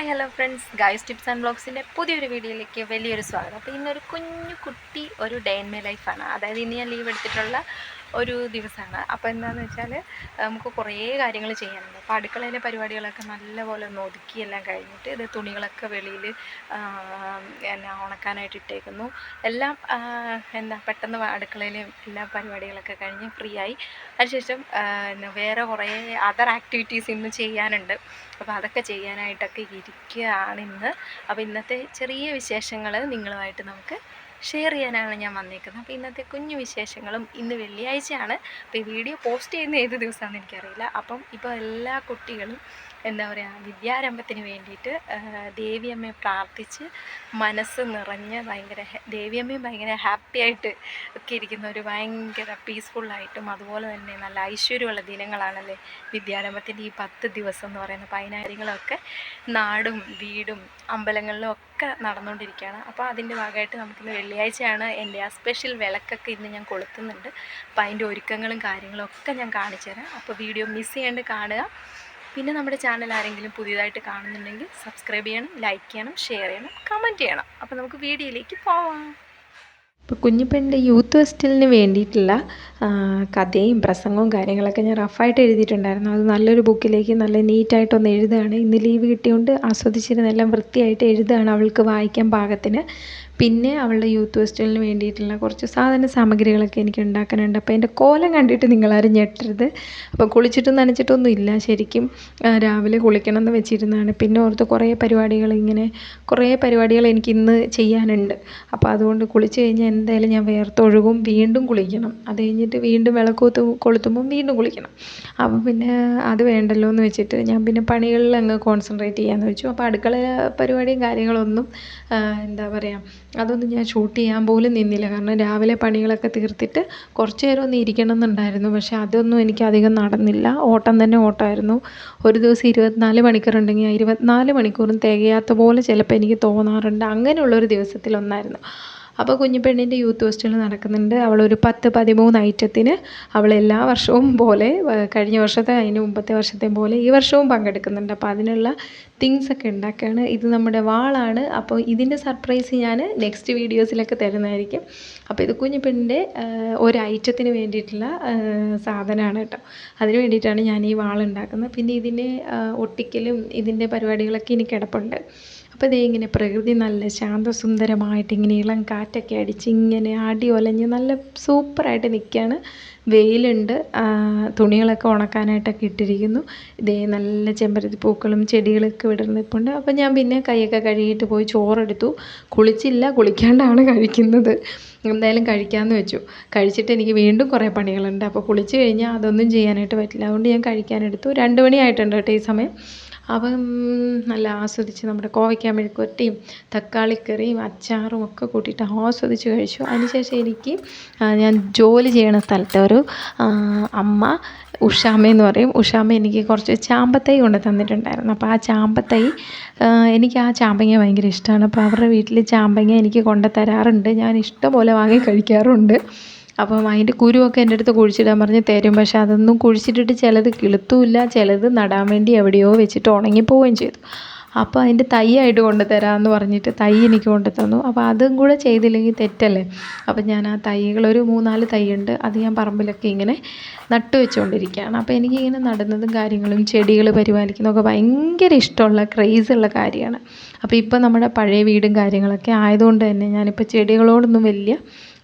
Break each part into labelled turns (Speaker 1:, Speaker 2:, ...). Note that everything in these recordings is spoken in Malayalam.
Speaker 1: Hello friends, guys tips and ബ്ലോഗ്സിൻ്റെ പുതിയൊരു വീഡിയോയിലേക്ക് വലിയൊരു സ്വാഗതം. അപ്പോൾ ഇന്നൊരു കുഞ്ഞു കുട്ടി ഒരു ഡേ ഇൻ മൈ ലൈഫാണ്. അതായത് ഇന്ന് ഞാൻ ലീവ് എടുത്തിട്ടുള്ള ഒരു ദിവസമാണ്. അപ്പോൾ എന്താണെന്ന് വെച്ചാൽ നമുക്ക് കുറേ കാര്യങ്ങൾ ചെയ്യാനുണ്ട്. അപ്പോൾ അടുക്കളയിലെ പരിപാടികളൊക്കെ നല്ലപോലെ ഒന്ന് ഒതുക്കി എല്ലാം കഴിഞ്ഞിട്ട് ഇത് തുണികളൊക്കെ വെളിയിൽ എന്നാ ഉണക്കാനായിട്ട് ഇട്ടേക്കുന്നു. എല്ലാം പെട്ടെന്ന് അടുക്കളയിലെ എല്ലാ പരിപാടികളൊക്കെ കഴിഞ്ഞ് ഫ്രീ ആയി. അതിനുശേഷം വേറെ കുറേ അതർ ആക്ടിവിറ്റീസ് ഇന്ന് ചെയ്യാനുണ്ട്. അപ്പോൾ അതൊക്കെ ചെയ്യാനായിട്ടൊക്കെ ഇരിക്കുകയാണിന്ന്. അപ്പോൾ ഇന്നത്തെ ചെറിയ വിശേഷങ്ങൾ നിങ്ങളുമായിട്ട് നമുക്ക് ഷെയർ ചെയ്യാനാണ് ഞാൻ വന്നേക്കുന്നത്. അപ്പോൾ ഇന്നത്തെ കുഞ്ഞു വിശേഷങ്ങളും ഇന്ന് വെള്ളിയാഴ്ചയാണ്. അപ്പോൾ ഈ വീഡിയോ പോസ്റ്റ് ചെയ്യുന്ന ഏത് ദിവസമാണെന്ന് എനിക്കറിയില്ല. അപ്പം ഇപ്പോൾ എല്ലാ കുട്ടികളും വിദ്യാരംഭത്തിന് വേണ്ടിയിട്ട് ദേവിയമ്മയെ പ്രാർത്ഥിച്ച് മനസ്സ് നിറഞ്ഞ് ദേവിയമ്മയും ഭയങ്കര ഹാപ്പിയായിട്ട് ഒക്കെ ഇരിക്കുന്ന ഒരു ഭയങ്കര പീസ്ഫുള്ളായിട്ടും അതുപോലെ തന്നെ നല്ല ഐശ്വര്യമുള്ള ദിനങ്ങളാണല്ലേ വിദ്യാരംഭത്തിൻ്റെ ഈ 10 ദിവസം എന്ന് പറയുന്ന. അപ്പോൾ അതിനാര്യങ്ങളൊക്കെ നാടും വീടും അമ്പലങ്ങളിലും ഒക്കെ നടന്നുകൊണ്ടിരിക്കുകയാണ്. അപ്പോൾ അതിൻ്റെ ഭാഗമായിട്ട് നമുക്കിന്ന് വെള്ളിയാഴ്ചയാണ്. എൻ്റെ ആ സ്പെഷ്യൽ വിളക്കൊക്കെ ഇന്ന് ഞാൻ കൊളുത്തുന്നുണ്ട്. അപ്പോൾ അതിൻ്റെ ഒരുക്കങ്ങളും കാര്യങ്ങളും ഒക്കെ ഞാൻ കാണിച്ചു തരാം. അപ്പോൾ വീഡിയോ മിസ് ചെയ്യാണ്ട് കാണുക. പിന്നെ നമ്മുടെ ചാനൽ ആരെങ്കിലും പുതിയതായിട്ട് കാണുന്നുണ്ടെങ്കിൽ സബ്സ്ക്രൈബ് ചെയ്യണം, ലൈക്ക് ചെയ്യണം, ഷെയർ ചെയ്യണം, കമൻറ്റ് ചെയ്യണം. അപ്പോൾ നമുക്ക് വീഡിയോയിലേക്ക് പോവാം.
Speaker 2: ഇപ്പോൾ കുഞ്ഞിപ്പെണ്ണിൻ്റെ യൂത്ത് ഫെസ്റ്റിവലിന് വേണ്ടിയിട്ടുള്ള കഥയും പ്രസംഗവും കാര്യങ്ങളൊക്കെ ഞാൻ റഫായിട്ട് എഴുതിയിട്ടുണ്ടായിരുന്നു. അത് നല്ലൊരു ബുക്കിലേക്ക് നല്ല നീറ്റായിട്ടൊന്ന് എഴുതുകയാണ്. ഇന്ന് ലീവ് കിട്ടിയതുകൊണ്ട് ആസ്വദിച്ചിരുന്നെല്ലാം വൃത്തിയായിട്ട് എഴുതുകയാണ് അവൾക്ക് വായിക്കാൻ പാകത്തിന്. പിന്നെ അവളുടെ യൂത്ത് ഫെസ്റ്റിവലിന് വേണ്ടിയിട്ടുള്ള കുറച്ച് സാധന സാമഗ്രികളൊക്കെ എനിക്ക് ഉണ്ടാക്കാനുണ്ട്. അപ്പോൾ എൻ്റെ കോലം കണ്ടിട്ട് നിങ്ങളാരും ഞെട്ടരുത്. അപ്പോൾ കുളിച്ചിട്ടും നനച്ചിട്ടൊന്നും ഇല്ല. ശരിക്കും രാവിലെ കുളിക്കണം എന്ന് വെച്ചിരുന്നതാണ്. പിന്നെ ഓർത്ത് കുറേ പരിപാടികൾ എനിക്ക് ഇന്ന് ചെയ്യാനുണ്ട്. അപ്പോൾ അതുകൊണ്ട് കുളിച്ച് കഴിഞ്ഞാൽ എന്തായാലും ഞാൻ വേർത്തൊഴുകും, വീണ്ടും കുളിക്കണം. അത് കഴിഞ്ഞിട്ട് വീണ്ടും വിളക്ക് കൊളുത്തുമ്പം വീണ്ടും കുളിക്കണം. അപ്പം പിന്നെ അത് വേണ്ടല്ലോ എന്ന് വെച്ചിട്ട് ഞാൻ പിന്നെ പണികളിൽ അങ്ങ് കോൺസെൻട്രേറ്റ് ചെയ്യാമെന്ന് വെച്ചു. അപ്പോൾ അടുക്കള പരിപാടിയും കാര്യങ്ങളൊന്നും അതൊന്നും ഞാൻ ഷൂട്ട് ചെയ്യാൻ പോലും നിന്നില്ല. കാരണം രാവിലെ പണികളൊക്കെ തീർത്തിട്ട് കുറച്ച് നേരം ഒന്ന് ഇരിക്കണം എന്നുണ്ടായിരുന്നു. പക്ഷേ അതൊന്നും എനിക്ക് അധികം നടന്നില്ല. ഓട്ടം തന്നെ ഓട്ടമായിരുന്നു. ഒരു ദിവസം 24 മണിക്കൂറുണ്ടെങ്കിൽ ആ 24 മണിക്കൂറും തികയാത്ത പോലെ ചിലപ്പോൾ എനിക്ക് തോന്നാറുണ്ട്. അങ്ങനെയുള്ളൊരു ദിവസത്തിലൊന്നായിരുന്നു. അപ്പോൾ കുഞ്ഞിപ്പെണ്ണിൻ്റെ യൂത്ത് ഫെസ്റ്റിവൽ നടക്കുന്നുണ്ട്. അവളൊരു 10-13 ഐറ്റത്തിന് അവൾ എല്ലാ വർഷവും പോലെ കഴിഞ്ഞ വർഷത്തെ അതിന് മുമ്പത്തെ വർഷത്തെയും പോലെ ഈ വർഷവും പങ്കെടുക്കുന്നുണ്ട്. അപ്പോൾ അതിനുള്ള തിങ്സൊക്കെ ഉണ്ടാക്കുകയാണ്. ഇത് നമ്മുടെ വാളാണ്. അപ്പോൾ ഇതിൻ്റെ സർപ്രൈസ് ഞാൻ നെക്സ്റ്റ് വീഡിയോസിലൊക്കെ തരുന്നതായിരിക്കും. അപ്പോൾ ഇത് കുഞ്ഞിപ്പെണ്ണിൻ്റെ ഒരു ഐറ്റത്തിന് വേണ്ടിയിട്ടുള്ള സാധനമാണ് കേട്ടോ. അതിന് വേണ്ടിയിട്ടാണ് ഞാൻ ഈ വാളുണ്ടാക്കുന്നത്. പിന്നെ ഇതിനെ ഒട്ടിക്കലും ഇതിൻ്റെ പരിപാടികളൊക്കെ ഇനി കിടപ്പുണ്ട്. അപ്പോൾ ഇതേ ഇങ്ങനെ പ്രകൃതി നല്ല ശാന്തസുന്ദരമായിട്ട് ഇങ്ങനെ ഇളം കാറ്റൊക്കെ അടിച്ച് ഇങ്ങനെ അടി ഒലഞ്ഞ് നല്ല സൂപ്പറായിട്ട് നിൽക്കുകയാണ്. വെയിലുണ്ട്. തുണികളൊക്കെ ഉണക്കാനായിട്ടൊക്കെ ഇട്ടിരിക്കുന്നു. ഇതേ നല്ല ചെമ്പരത്തി പൂക്കളും ചെടികളൊക്കെ വിടർന്നിപ്പുണ്ട്. അപ്പോൾ ഞാൻ പിന്നെ കൈയൊക്കെ കഴുകിയിട്ട് പോയി ചോറെടുത്തു. കുളിച്ചില്ല, കുളിക്കാണ്ടാണ് കഴിക്കുന്നത്. എന്തായാലും കഴിക്കാമെന്ന് വെച്ചു. കഴിച്ചിട്ട് എനിക്ക് വീണ്ടും കുറേ പണികളുണ്ട്. അപ്പോൾ കുളിച്ച് കഴിഞ്ഞാൽ അതൊന്നും ചെയ്യാനായിട്ട് പറ്റില്ല. അതുകൊണ്ട് ഞാൻ കഴിക്കാനെടുത്തു. 2 മണിയായിട്ടുണ്ട് കേട്ടോ ഈ സമയം. അവൻ നല്ല ആസ്വദിച്ച് നമ്മുടെ കോവയ്ക്ക മെഴുക്കുവരട്ടിയും തക്കാളിക്കറിയും അച്ചാറും ഒക്കെ കൂട്ടിയിട്ട് ആസ്വദിച്ച് കഴിച്ചു. അതിനുശേഷം എനിക്ക് ഞാൻ ജോലി ചെയ്യണ സ്ഥലത്തെ ഒരു അമ്മ ഉഷാമ്മയെന്ന് പറയും. ഉഷാമ്മ എനിക്ക് കുറച്ച് ചാമ്പത്തൈ കൊണ്ട് തന്നിട്ടുണ്ടായിരുന്നു. അപ്പോൾ ആ ചാമ്പത്തൈ എനിക്ക് ആ ചാമ്പങ്ങ ഭയങ്കര ഇഷ്ടമാണ്. അപ്പോൾ അവരുടെ വീട്ടിൽ ചാമ്പങ്ങ എനിക്ക് കൊണ്ട് തരാറുണ്ട്. ഞാൻ ഇഷ്ടംപോലെ വാങ്ങി കഴിക്കാറുണ്ട്. അപ്പം അതിൻ്റെ കുരുവൊക്കെ എൻ്റെ അടുത്ത് കുഴിച്ചിടാൻ പറഞ്ഞ് തരും. പക്ഷെ അതൊന്നും കുഴിച്ചിട്ടിട്ട് ചിലത് കിളുത്തുമില്ല, ചിലത് നടാൻ വേണ്ടി എവിടെയോ വെച്ചിട്ട് ഉണങ്ങിപ്പോവുകയും ചെയ്തു. അപ്പോൾ അതിൻ്റെ തൈയായിട്ട് കൊണ്ട് തരാമെന്ന് പറഞ്ഞിട്ട് തൈ എനിക്ക് കൊണ്ട് തന്നു. അപ്പോൾ അതും കൂടെ ചെയ്തില്ലെങ്കിൽ തെറ്റല്ലേ. അപ്പം ഞാൻ ആ തൈകളൊരു 3-4 തൈയുണ്ട്. അത് ഞാൻ പറമ്പിലൊക്കെ ഇങ്ങനെ നട്ടു വെച്ചുകൊണ്ടിരിക്കുകയാണ്. അപ്പോൾ എനിക്കിങ്ങനെ നടുന്നതും കാര്യങ്ങളും ചെടികൾ പരിപാലിക്കുന്നതൊക്കെ ഭയങ്കര ഇഷ്ടമുള്ള ക്രേസുള്ള കാര്യമാണ്. അപ്പോൾ ഇപ്പോൾ നമ്മുടെ പഴയ വീടും കാര്യങ്ങളൊക്കെ ആയതുകൊണ്ട് തന്നെ ഞാനിപ്പോൾ ചെടികളോടൊന്നും വലിയ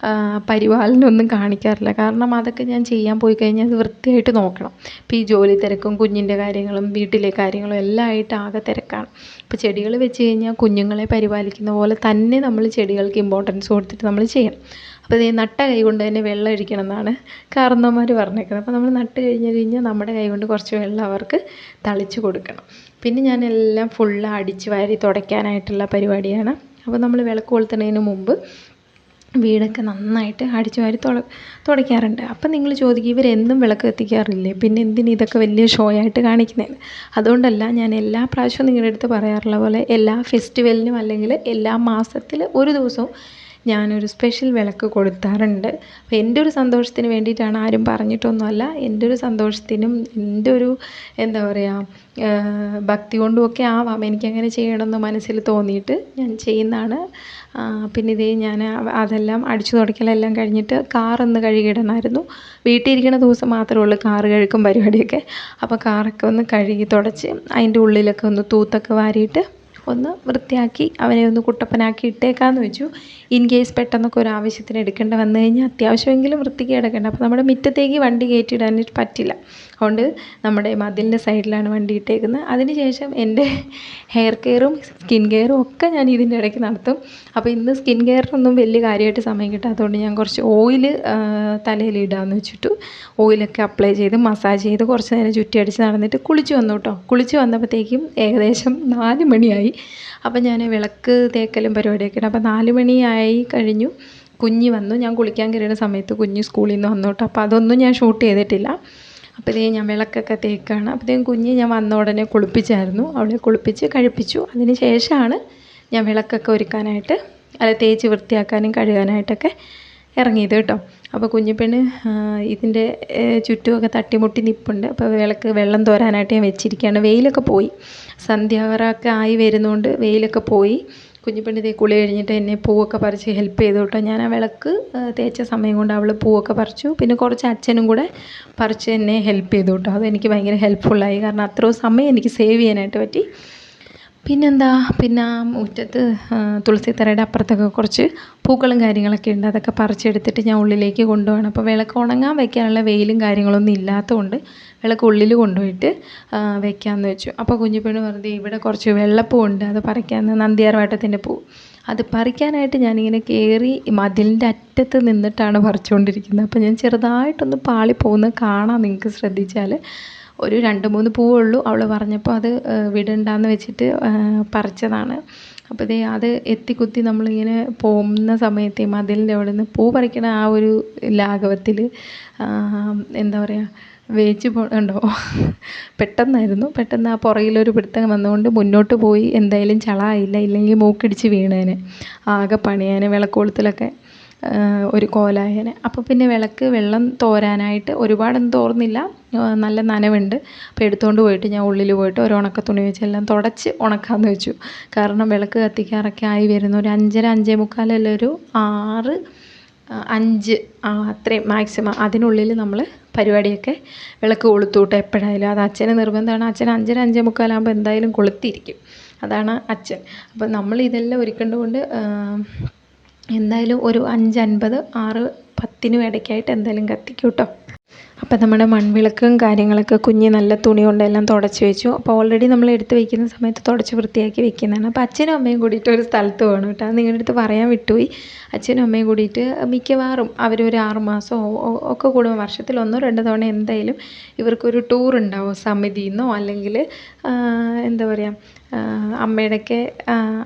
Speaker 2: പരിപാലനമൊന്നും കാണിക്കാറില്ല. കാരണം അതൊക്കെ ഞാൻ ചെയ്യാൻ പോയി കഴിഞ്ഞാൽ അത് വൃത്തിയായിട്ട് നോക്കണം. ഇപ്പോൾ ഈ ജോലി തിരക്കും കുഞ്ഞിൻ്റെ കാര്യങ്ങളും വീട്ടിലെ കാര്യങ്ങളും എല്ലാം ആയിട്ട് ആകെ തിരക്കാണ്. ഇപ്പോൾ ചെടികൾ വെച്ച് കഴിഞ്ഞാൽ കുഞ്ഞുങ്ങളെ പരിപാലിക്കുന്ന പോലെ തന്നെ നമ്മൾ ചെടികൾക്ക് ഇമ്പോർട്ടൻസ് കൊടുത്തിട്ട് നമ്മൾ ചെയ്യണം. അപ്പോൾ ഇത് നട്ട കൈ കൊണ്ട് തന്നെ വെള്ളം ഒഴിക്കണം എന്നാണ് കാരണവന്മാർ പറഞ്ഞേക്കുന്നത്. അപ്പോൾ നമ്മൾ നട്ട് കഴിഞ്ഞാൽ നമ്മുടെ കൈ കൊണ്ട് കുറച്ച് വെള്ളം അവർക്ക് തളിച്ച് കൊടുക്കണം. പിന്നെ ഞാനെല്ലാം ഫുള്ള് അടിച്ച് വാരി തുടയ്ക്കാനായിട്ടുള്ള പരിപാടിയാണ്. അപ്പോൾ നമ്മൾ വിളക്ക് കൊളുത്തുന്നതിന് മുമ്പ് വീടൊക്കെ നന്നായിട്ട് അടിച്ചു വാരി തുടയ്ക്കാറുണ്ട്. അപ്പം നിങ്ങൾ ചോദിക്കും, ഇവരെന്നും വിളക്ക് കത്തിക്കാറില്ലേ, പിന്നെ എന്തിന് ഇതൊക്കെ വലിയ ഷോ ആയിട്ട് കാണിക്കുന്നതെന്ന്. അതുകൊണ്ടല്ല, ഞാൻ എല്ലാ പ്രാവശ്യവും നിങ്ങളുടെ അടുത്ത് പറയാറുള്ള പോലെ എല്ലാ ഫെസ്റ്റിവലിനും അല്ലെങ്കിൽ എല്ലാ മാസത്തിൽ ഒരു ദിവസവും ഞാനൊരു സ്പെഷ്യൽ വിളക്ക് കൊളുത്താറുണ്ട്. അപ്പോൾ എൻ്റെ ഒരു സന്തോഷത്തിന് വേണ്ടിയിട്ടാണ്, ആരും പറഞ്ഞിട്ടൊന്നുമല്ല. എൻ്റെ ഒരു സന്തോഷത്തിനും എൻ്റെ ഒരു എന്താ പറയുക ഭക്തി കൊണ്ടുമൊക്കെ ആവാം എനിക്കങ്ങനെ ചെയ്യണമെന്ന് മനസ്സിൽ തോന്നിയിട്ട് ഞാൻ ചെയ്യുന്നതാണ്. പിന്നെ ഇതേ ഞാൻ അതെല്ലാം അടിച്ചു തുടയ്ക്കലെല്ലാം കഴിഞ്ഞിട്ട് കാറൊന്ന് കഴുകിയിടണമായിരുന്നു. വീട്ടിൽ ഇരിക്കുന്ന ദിവസം മാത്രമേ ഉള്ളൂ കാറ് കഴുകും പരിപാടിയൊക്കെ. അപ്പോൾ കാറൊക്കെ ഒന്ന് കഴുകി തുടച്ച് അതിൻ്റെ ഉള്ളിലൊക്കെ ഒന്ന് തൂത്തൊക്കെ വാരിയിട്ട് ഒന്ന് വൃത്തിയാക്കി അവനെ ഒന്ന് കുട്ടപ്പനാക്കി ഇട്ടേക്കാമെന്ന് വെച്ചു. ഇൻ കേസ് പെട്ടെന്നൊക്കെ ഒരു ആവശ്യത്തിന് എടുക്കേണ്ട വന്നു കഴിഞ്ഞാൽ അത്യാവശ്യമെങ്കിലും വൃത്തിക്ക് കിടക്കണ്ട. അപ്പോൾ നമ്മുടെ മുറ്റത്തേക്ക് വണ്ടി കയറ്റിയിടാനായിട്ട് പറ്റില്ല. അതുകൊണ്ട് നമ്മുടെ മതിലിൻ്റെ സൈഡിലാണ് വണ്ടി ഇട്ടേക്കുന്നത്. അതിന് ശേഷം എൻ്റെ ഹെയർ കെയറും സ്കിൻ കെയറും ഒക്കെ ഞാൻ ഇതിൻ്റെ ഇടയ്ക്ക് നടത്തും. അപ്പോൾ ഇന്ന് സ്കിൻ കെയറിനൊന്നും വലിയ കാര്യമായിട്ട് സമയം കിട്ടാത്തതുകൊണ്ട് ഞാൻ കുറച്ച് ഓയിൽ തലയിൽ ഇടാമെന്ന് വെച്ചിട്ടു. ഓയിലൊക്കെ അപ്ലൈ ചെയ്ത് മസാജ് ചെയ്ത് കുറച്ച് നേരം ചുറ്റി അടിച്ച് നടന്നിട്ട് കുളിച്ച് വന്നു കേട്ടോ. കുളിച്ച് വന്നപ്പോഴത്തേക്കും ഏകദേശം 4 മണിയായി. അപ്പോൾ ഞാൻ വിളക്ക് തേക്കലും പരിപാടിയൊക്കെ ഉണ്ട്. അപ്പോൾ 4 മണിയായി കഴിഞ്ഞു. കുഞ്ഞ് വന്നു. ഞാൻ കുളിക്കാൻ കയറിയ സമയത്ത് കുഞ്ഞ് സ്കൂളിൽ നിന്ന് വന്നു കേട്ടോ. അപ്പോൾ അതൊന്നും ഞാൻ ഷൂട്ട് ചെയ്തിട്ടില്ല. അപ്പോൾ ഞാൻ വിളക്കൊക്കെ തേക്കാണ്. അപ്പോഴത്തേക്കും കുഞ്ഞ് ഞാൻ വന്ന ഉടനെ കുളിപ്പിച്ചായിരുന്നു. അവളെ കുളിപ്പിച്ച് കഴിപ്പിച്ചു. അതിന് ശേഷമാണ് ഞാൻ വിളക്കൊക്കെ ഒരുക്കാനായിട്ട് തേച്ച് വൃത്തിയാക്കാനും കഴുകാനായിട്ടൊക്കെ ഇറങ്ങിയത് കേട്ടോ. അപ്പോൾ കുഞ്ഞിപ്പെണ്ണ് ഇതിൻ്റെ ചുറ്റുമൊക്കെ തട്ടിമുട്ടി നിൽപ്പുണ്ട്. അപ്പോൾ വിളക്ക് വെള്ളം തോരാനായിട്ട് ഞാൻ വെച്ചിരിക്കുകയാണ്. വെയിലൊക്കെ പോയി, സന്ധ്യാവറൊക്കെ ആയി വരുന്നതുകൊണ്ട് വെയിലൊക്കെ പോയി. കുഞ്ഞിപ്പെണ്ണ് ഇതേ കുളി കഴിഞ്ഞിട്ട് എന്നെ പൂവൊക്കെ പറിച്ച് ഹെൽപ്പ് ചെയ്തു കേട്ടോ. ഞാൻ ആ വിളക്ക് തേച്ച സമയം കൊണ്ട് അവൾ പൂവൊക്കെ പറിച്ചു. പിന്നെ കുറച്ച് അച്ഛനും കൂടെ പറിച്ച് എന്നെ ഹെൽപ്പ് ചെയ്തു കേട്ടോ. അതെനിക്ക് ഭയങ്കര ഹെൽപ്ഫുള്ളായി. കാരണം അത്രയും സമയം എനിക്ക് സേവ് ചെയ്യാനായിട്ട് പറ്റി. പിന്നെന്താ, പിന്നെ മുറ്റത്ത് തുളസിത്തറയുടെ അപ്പുറത്തൊക്കെ കുറച്ച് പൂക്കളും കാര്യങ്ങളൊക്കെ ഉണ്ട്. അതൊക്കെ പറിച്ചെടുത്തിട്ട് ഞാൻ ഉള്ളിലേക്ക് കൊണ്ടുപോകണം. അപ്പോൾ വിളക്ക് ഉണങ്ങാൻ വയ്ക്കാനുള്ള വെയിലും കാര്യങ്ങളൊന്നും ഇല്ലാത്തതുകൊണ്ട് വിളക്ക് ഉള്ളിൽ കൊണ്ടുപോയിട്ട് വെക്കാമെന്ന് വെച്ചു. അപ്പോൾ കുഞ്ഞിപ്പെണ്ണ് വെറുതെ ഇവിടെ കുറച്ച് വെള്ളപ്പൂവുണ്ട്, അത് പറിക്കാമെന്ന്, നന്ദിയാർവട്ടത്തിൻ്റെ പൂ. അത് പറിക്കാനായിട്ട് ഞാനിങ്ങനെ കയറി മതിലിൻ്റെ അറ്റത്ത് നിന്നിട്ടാണ് പറിച്ചുകൊണ്ടിരിക്കുന്നത്. അപ്പോൾ ഞാൻ ചെറുതായിട്ടൊന്ന് പാളിപ്പോകുന്നത് കാണാം. നിങ്ങൾക്ക് ശ്രദ്ധിച്ചാൽ ഒരു 2-3 പൂവേ ഉള്ളൂ. അവൾ പറഞ്ഞപ്പോൾ അത് വിടണ്ടാന്ന് വെച്ചിട്ട് പറിച്ചതാണ്. അപ്പോൾ അത് എത്തിക്കുത്തി നമ്മളിങ്ങനെ പോകുന്ന സമയത്ത് മതിലിൻ്റെ അവിടെ നിന്ന് പൂ പറിക്കണ ആ ഒരു ലാഘവത്തിൽ എന്താ പറയുക, വേച്ച് പോകണ്ടോ പെട്ടെന്ന് ആ പുറകിലൊരു പിടുത്തം വന്നുകൊണ്ട് മുന്നോട്ട് പോയി. എന്തായാലും ചളായില്ല, ഇല്ലെങ്കിൽ മൂക്കിടിച്ച് വീണേനെ, ആകെ പണിയേനെ, വിളക്കൊളുത്തിലൊക്കെ ഒരു കോലായേനെ. അപ്പോൾ പിന്നെ വിളക്ക് വെള്ളം തോരാനായിട്ട് ഒരുപാടൊന്നും തോർന്നില്ല, നല്ല നനവുണ്ട്. അപ്പോൾ എടുത്തുകൊണ്ട് പോയിട്ട് ഞാൻ ഉള്ളിൽ പോയിട്ട് ഒരു ഉണക്ക തുണി വെച്ച് എല്ലാം തുടച്ച് ഉണക്കാമെന്ന് വെച്ചു. കാരണം വിളക്ക് കത്തിക്കാറൊക്കെ ആയി വരുന്നു. ഒരു 5:30-5:45 അല്ല, ഒരു 6, 5 അത്രയും മാക്സിമം. അതിനുള്ളിൽ നമ്മൾ പരിപാടിയൊക്കെ വിളക്ക് കൊളുത്തൂട്ടോ എപ്പോഴായാലും. അത് അച്ഛന് നിർബന്ധമാണ്. അച്ഛൻ 5:30-5:45 ആകുമ്പോൾ എന്തായാലും കൊളുത്തിരിക്കും. അതാണ് അച്ഛൻ. അപ്പോൾ നമ്മൾ ഇതെല്ലാം ഒരുക്കേണ്ടതുകൊണ്ട് എന്തായാലും ഒരു 5:50, 6:10 ഇടയ്ക്കായിട്ട് എന്തായാലും കത്തിക്കും കേട്ടോ. അപ്പോൾ നമ്മുടെ മൺവിളക്കും കാര്യങ്ങളൊക്കെ കുഞ്ഞ് നല്ല തുണി കൊണ്ടെല്ലാം തുടച്ച് വെച്ചു. അപ്പോൾ ഓൾറെഡി നമ്മൾ എടുത്ത് വയ്ക്കുന്ന സമയത്ത് തുടച്ച് വൃത്തിയാക്കി വെക്കുന്നതാണ്. അപ്പോൾ അച്ഛനും അമ്മയും കൂടിയിട്ട് ഒരു സ്ഥലത്ത് പോകണം കേട്ടോ. അത് നിങ്ങളുടെ അടുത്ത് പറയാൻ വിട്ടുപോയി. അച്ഛനും അമ്മയും കൂടിയിട്ട് മിക്കവാറും അവരൊരു 6 മാസമോ ഒക്കെ കൂടുമ്പോൾ വർഷത്തിൽ 1-2 തവണ എന്തായാലും ഇവർക്കൊരു ടൂർ ഉണ്ടാവും. സമിതിയിൽ നിന്നോ അല്ലെങ്കിൽ എന്താ പറയുക,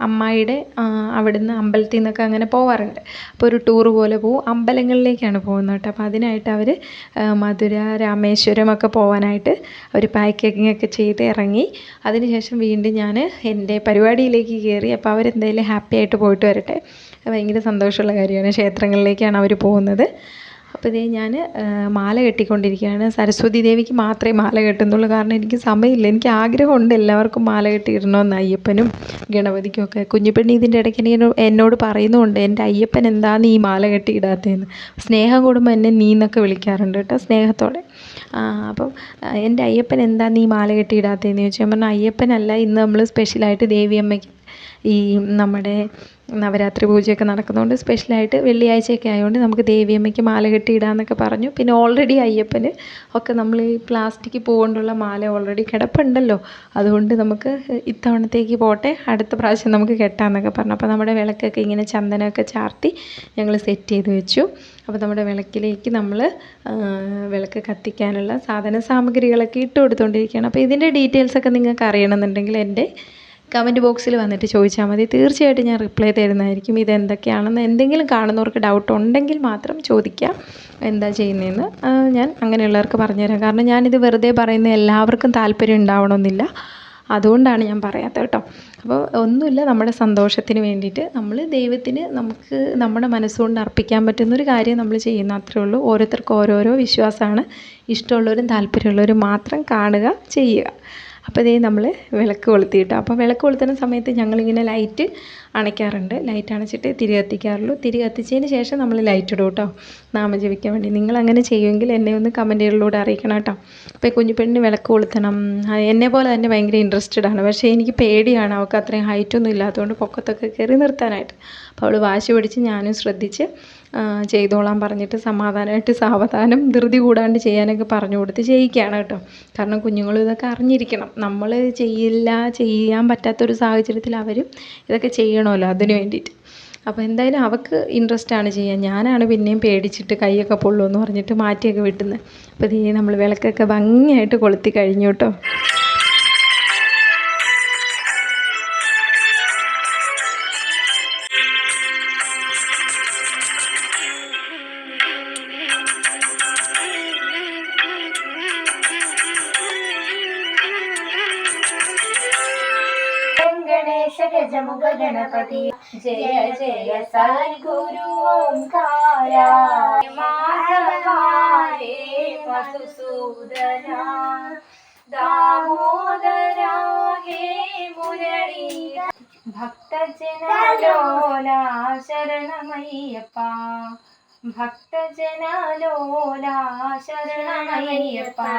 Speaker 2: അമ്മായിയുടെ അവിടുന്ന് അമ്പലത്തിൽ നിന്നൊക്കെ അങ്ങനെ പോവാറുണ്ട്. അപ്പോൾ ഒരു ടൂറ് പോലെ പോവും. അമ്പലങ്ങളിലേക്കാണ് പോകുന്നത് കേട്ടോ. അപ്പോൾ അതിനായിട്ട് അവർ മധുര, രാമേശ്വരം ഒക്കെ പോകാനായിട്ട് അവർ പാക്കിങ് ഒക്കെ ചെയ്ത് ഇറങ്ങി. അതിനുശേഷം വീണ്ടും ഞാൻ എൻ്റെ പരിപാടിയിലേക്ക് കയറി. അപ്പോൾ അവരെന്തായാലും ഹാപ്പി ആയിട്ട് പോയിട്ട് വരട്ടെ. ഭയങ്കര സന്തോഷമുള്ള കാര്യമാണ്. ക്ഷേത്രങ്ങളിലേക്കാണ് അവർ പോകുന്നത്. അപ്പോൾ ഞാൻ മാല കെട്ടിക്കൊണ്ടിരിക്കുകയാണ്. സരസ്വതി ദേവിക്ക് മാത്രമേ മാല കെട്ടുന്നുള്ളൂ. കാരണം എനിക്ക് സമയമില്ല. എനിക്ക് ആഗ്രഹമുണ്ട് എല്ലാവർക്കും മാല കെട്ടിയിടണമെന്ന്, അയ്യപ്പനും ഗണപതിക്കും ഒക്കെ. കുഞ്ഞിപ്പെണ്ണി ഇതിൻ്റെ ഇടയ്ക്ക് എന്നോട് പറയുന്നുമുണ്ട്, എൻ്റെ അയ്യപ്പൻ എന്താ നീ മാല കെട്ടിയിടാത്തതെന്ന്. സ്നേഹം കൂടുമ്പോൾ എന്നെ നീ എന്നൊക്കെ വിളിക്കാറുണ്ട് കേട്ടോ, സ്നേഹത്തോടെ. അപ്പം എൻ്റെ അയ്യപ്പൻ എന്താ നീ മാല കെട്ടിയിടാത്തതെന്ന് ചോദിച്ചു. ഞാൻ പറഞ്ഞു, അയ്യപ്പനല്ല, ഇന്ന് നമ്മൾ സ്പെഷ്യലായിട്ട് ദേവിയമ്മയ്ക്ക് ഈ നമ്മുടെ നവരാത്രി പൂജയൊക്കെ നടക്കുന്നതുകൊണ്ട് സ്പെഷ്യലായിട്ട് വെള്ളിയാഴ്ചയൊക്കെ ആയതുകൊണ്ട് നമുക്ക് ദേവിയമ്മയ്ക്ക് മാല കെട്ടിയിടാമെന്നൊക്കെ പറഞ്ഞു. പിന്നെ ഓൾറെഡി അയ്യപ്പന് ഒക്കെ നമ്മൾ ഈ പ്ലാസ്റ്റിക് പൂ കൊണ്ടുള്ള മാല ഓൾറെഡി കിടപ്പുണ്ടല്ലോ, അതുകൊണ്ട് നമുക്ക് ഇത്തവണത്തേക്ക് പോട്ടെ, അടുത്ത പ്രാവശ്യം നമുക്ക് കെട്ടാമെന്നൊക്കെ പറഞ്ഞു. അപ്പോൾ നമ്മുടെ വിളക്കൊക്കെ ഇങ്ങനെ ചന്ദനമൊക്കെ ചാർത്തി ഞങ്ങൾ സെറ്റ് ചെയ്ത് വെച്ചു. അപ്പോൾ നമ്മുടെ വിളക്കിലേക്ക് നമ്മൾ വിളക്ക് കത്തിക്കാനുള്ള സാധന സാമഗ്രികളൊക്കെ ഇട്ട് കൊടുത്തുകൊണ്ടിരിക്കുകയാണ്. അപ്പോൾ ഇതിൻ്റെ ഡീറ്റെയിൽസൊക്കെ നിങ്ങൾക്ക് അറിയണമെന്നുണ്ടെങ്കിൽ എൻ്റെ കമൻറ്റ് ബോക്സിൽ വന്നിട്ട് ചോദിച്ചാൽ മതി. തീർച്ചയായിട്ടും ഞാൻ റിപ്ലൈ തരുന്നതായിരിക്കും. ഇതെന്തൊക്കെയാണെന്ന് എന്തെങ്കിലും കാണുന്നവർക്ക് ഡൗട്ട് ഉണ്ടെങ്കിൽ മാത്രം ചോദിക്കാം, എന്താ ചെയ്യുന്നതെന്ന് ഞാൻ അങ്ങനെയുള്ളവർക്ക് പറഞ്ഞുതരാം. കാരണം ഞാനിത് വെറുതെ പറയുന്ന എല്ലാവർക്കും താല്പര്യം ഉണ്ടാവണമെന്നില്ല, അതുകൊണ്ടാണ് ഞാൻ പറയാത്തത് കേട്ടോ. അപ്പോൾ ഒന്നുമില്ല, നമ്മുടെ സന്തോഷത്തിന് വേണ്ടിയിട്ട് നമ്മൾ ദൈവത്തിന് നമുക്ക് നമ്മുടെ മനസ്സുകൊണ്ട് അർപ്പിക്കാൻ പറ്റുന്നൊരു കാര്യം നമ്മൾ ചെയ്യുന്ന അത്രേ ഉള്ളൂ. ഓരോരുത്തർക്കും ഓരോരോ വിശ്വാസമാണ്. ഇഷ്ടമുള്ളവരും താല്പര്യമുള്ളവരും മാത്രം കാണുക, ചെയ്യുക. അപ്പോൾ ഇതേ നമ്മൾ വിളക്ക് കൊളുത്തിയിട്ട്, അപ്പോൾ വിളക്ക് കൊളുത്തുന്ന സമയത്ത് ഞങ്ങളിങ്ങനെ ലൈറ്റ് അണയ്ക്കാറുണ്ട്. ലൈറ്റ് അണച്ചിട്ട് തിരി കത്തിക്കാറുള്ളൂ. തിരി കത്തിച്ചതിന് ശേഷം നമ്മൾ ലൈറ്റ് ഇടും കേട്ടോ, നാമം ജപിക്കാൻ വേണ്ടി. നിങ്ങളങ്ങനെ ചെയ്യുമെങ്കിൽ എന്നെ ഒന്ന് കമൻറ്റുകളിലൂടെ അറിയിക്കണം കേട്ടോ. അപ്പോൾ ഈ കുഞ്ഞുപെണ്ണിന് വിളക്ക് കൊളുത്തണം, എന്നെ പോലെ തന്നെ ഭയങ്കര ഇൻട്രസ്റ്റഡ് ആണ്. പക്ഷേ എനിക്ക് പേടിയാണ്, അവൾക്ക് അത്രയും ഹൈറ്റൊന്നും ഇല്ലാത്തതുകൊണ്ട് പൊക്കത്തൊക്കെ കയറി നിർത്താനായിട്ട്. അപ്പോൾ അവൾ വാശി പിടിച്ച് ഞാനും ശ്രദ്ധിച്ച് ചെയ്തോളാൻ പറഞ്ഞിട്ട് സമാധാനമായിട്ട് സാവധാനം ധൃതി കൂടാണ്ട് ചെയ്യാനൊക്കെ പറഞ്ഞു കൊടുത്ത് ചെയ്യിക്കുകയാണ് കേട്ടോ. കാരണം കുഞ്ഞുങ്ങളും ഇതൊക്കെ അറിഞ്ഞിരിക്കണം. നമ്മൾ ചെയ്യാൻ പറ്റാത്തൊരു സാഹചര്യത്തിൽ അവരും ഇതൊക്കെ ചെയ്യണമല്ലോ അതിന് വേണ്ടിയിട്ട്. അപ്പോൾ എന്തായാലും അവൾക്ക് ഇൻട്രസ്റ്റാണ് ചെയ്യാൻ. ഞാനാണ് പിന്നെയും പേടിച്ചിട്ട് കൈയൊക്കെ പൊള്ളുമെന്ന് പറഞ്ഞിട്ട് മാറ്റിയൊക്കെ വിട്ടുന്നത്. അപ്പോൾ ഇതേ നമ്മൾ വിളക്കൊക്കെ ഭംഗിയായിട്ട് കൊളുത്തി കഴിഞ്ഞു കേട്ടോ.
Speaker 1: गणेश गजमुख गणपति जय जय सद्गुरु ओंकारा माधवारे मधुसूदना दामोदरा हे मुरली भक्तजनलोला शरणमय्यप्पा भक्तजनलोला शरणमय्यप्पा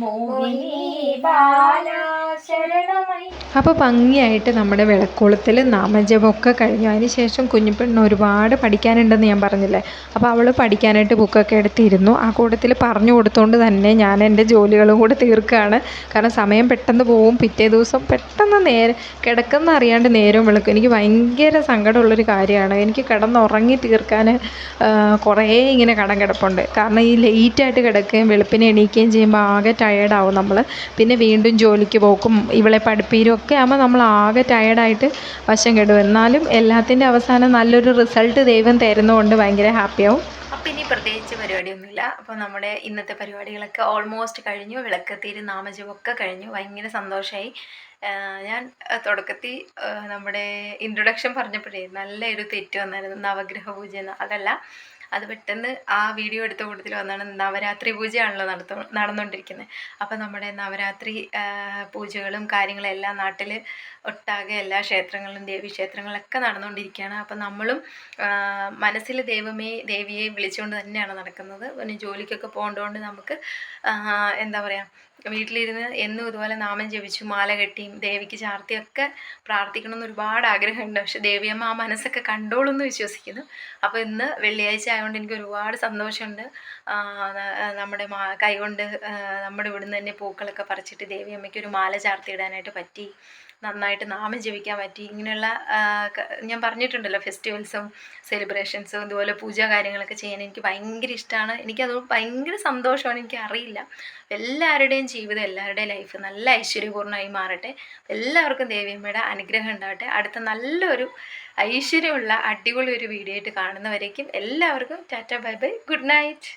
Speaker 1: मोहिनी बाला शरणमय्य. അപ്പോൾ ഭംഗിയായിട്ട് നമ്മുടെ വിളക്കൊളുത്തൽ നാമജപമൊക്കെ കഴിഞ്ഞു. അതിന് ശേഷം കുഞ്ഞുപെണ്ണ് ഒരുപാട് പഠിക്കാനുണ്ടെന്ന് ഞാൻ പറഞ്ഞില്ലേ. അപ്പോൾ അവൾ പഠിക്കാനായിട്ട് ബുക്കൊക്കെ എടുത്തിരുന്നു. ആ കൂട്ടത്തിൽ പറഞ്ഞു കൊടുത്തുകൊണ്ട് തന്നെ ഞാൻ എൻ്റെ ജോലികളും കൂടെ തീർക്കുകയാണ്. കാരണം സമയം പെട്ടെന്ന് പോവും. പിറ്റേ ദിവസം പെട്ടെന്ന് കിടക്കുന്ന അറിയാണ്ട് നേരം വെളുക്കും. എനിക്ക് ഭയങ്കര സങ്കടമുള്ളൊരു കാര്യമാണ്. എനിക്ക് കിടന്നുറങ്ങി തീർക്കാൻ കുറേ ഇങ്ങനെ കടം കിടപ്പുണ്ട്. കാരണം ഈ ലേറ്റായിട്ട് കിടക്കുകയും വെളുപ്പിനെ എണീക്കുകയും ചെയ്യുമ്പോൾ ആകെ ടയേർഡാവും നമ്മൾ. പിന്നെ വീണ്ടും ജോലിക്ക് പോക്കും ഇവളെ പഠിപ്പീരും ഒക്കെ ആകുമ്പോൾ നമ്മൾ ആകെ ടയേർഡായിട്ട് വശം കെടും. എന്നാലും എല്ലാത്തിൻ്റെ അവസാനം നല്ലൊരു റിസൾട്ട് ദൈവം തരുന്നതുകൊണ്ട് ഭയങ്കര ഹാപ്പിയാവും. അപ്പോൾ ഇനി പ്രത്യേകിച്ച് പരിപാടിയൊന്നുമില്ല. അപ്പോൾ നമ്മുടെ ഇന്നത്തെ പരിപാടികളൊക്കെ ഓൾമോസ്റ്റ് കഴിഞ്ഞു. വിളക്കത്തീര് നാമജപമൊക്കെ കഴിഞ്ഞു. ഭയങ്കര സന്തോഷമായി. ഞാൻ തുടക്കത്തിൽ നമ്മുടെ ഇൻട്രൊഡക്ഷൻ പറഞ്ഞപ്പോഴേ നല്ലൊരു തെറ്റ് വന്നായിരുന്നു, നവഗ്രഹ പൂജ എന്ന്. അതല്ല, അത് പെട്ടെന്ന് ആ വീഡിയോ എടുത്ത കൂട്ടത്തിൽ വന്നാണ്. നവരാത്രി പൂജയാണല്ലോ നടന്നുകൊണ്ടിരിക്കുന്നത്. അപ്പോൾ നമ്മുടെ നവരാത്രി പൂജകളും കാര്യങ്ങളും എല്ലാം നാട്ടിൽ ഒട്ടാകെ എല്ലാ ക്ഷേത്രങ്ങളിലും ദേവീക്ഷേത്രങ്ങളിലൊക്കെ നടന്നുകൊണ്ടിരിക്കുകയാണ്. അപ്പം നമ്മളും മനസ്സിൽ ദേവിയെ വിളിച്ചുകൊണ്ട് തന്നെയാണ് നടക്കുന്നത്. പിന്നെ ജോലിക്കൊക്കെ പോകേണ്ടതുകൊണ്ട് നമുക്ക് എന്താ പറയുക, വീട്ടിലിരുന്ന് എന്നും ഇതുപോലെ നാമം ജപിച്ചു മാല കെട്ടിയും ദേവിക്ക് ചാർത്തിയൊക്കെ പ്രാർത്ഥിക്കണമെന്ന് ഒരുപാട് ആഗ്രഹമുണ്ട്. പക്ഷെ ദേവിയമ്മ ആ മനസ്സൊക്കെ കണ്ടോളൂന്ന് വിശ്വസിക്കുന്നു. അപ്പോൾ ഇന്ന് വെള്ളിയാഴ്ച ആയതുകൊണ്ട് എനിക്ക് ഒരുപാട് സന്തോഷമുണ്ട്. നമ്മുടെ കൈകൊണ്ട് നമ്മുടെ ഇവിടുന്ന് തന്നെ പൂക്കളൊക്കെ പറിച്ചിട്ട് ദേവിയമ്മയ്ക്ക് ഒരു മാല ചാർത്തിയിടാനായിട്ട് പറ്റി. നന്നായിട്ട് നാമം ജപിക്കാൻ പറ്റി. ഇങ്ങനെയുള്ള ഞാൻ പറഞ്ഞിട്ടുണ്ടല്ലോ, ഫെസ്റ്റിവൽസും സെലിബ്രേഷൻസും ഇതുപോലെ പൂജ കാര്യങ്ങളൊക്കെ ചെയ്യാൻ എനിക്ക് ഭയങ്കര ഇഷ്ടമാണ്. എനിക്കത് ഭയങ്കര സന്തോഷമാണ്. എനിക്കറിയില്ല, എല്ലാവരുടെയും ജീവിതം, എല്ലാവരുടെയും ലൈഫ് നല്ല ഐശ്വര്യപൂർണ്ണമായി മാറട്ടെ. എല്ലാവർക്കും ദേവിയമ്മയുടെ അനുഗ്രഹം ഉണ്ടാവട്ടെ. അടുത്ത നല്ലൊരു ഐശ്വര്യമുള്ള അടിപൊളി ഒരു വീഡിയോ ആയിട്ട് കാണുന്നവരേക്കും എല്ലാവർക്കും Tata, bye bye, good night.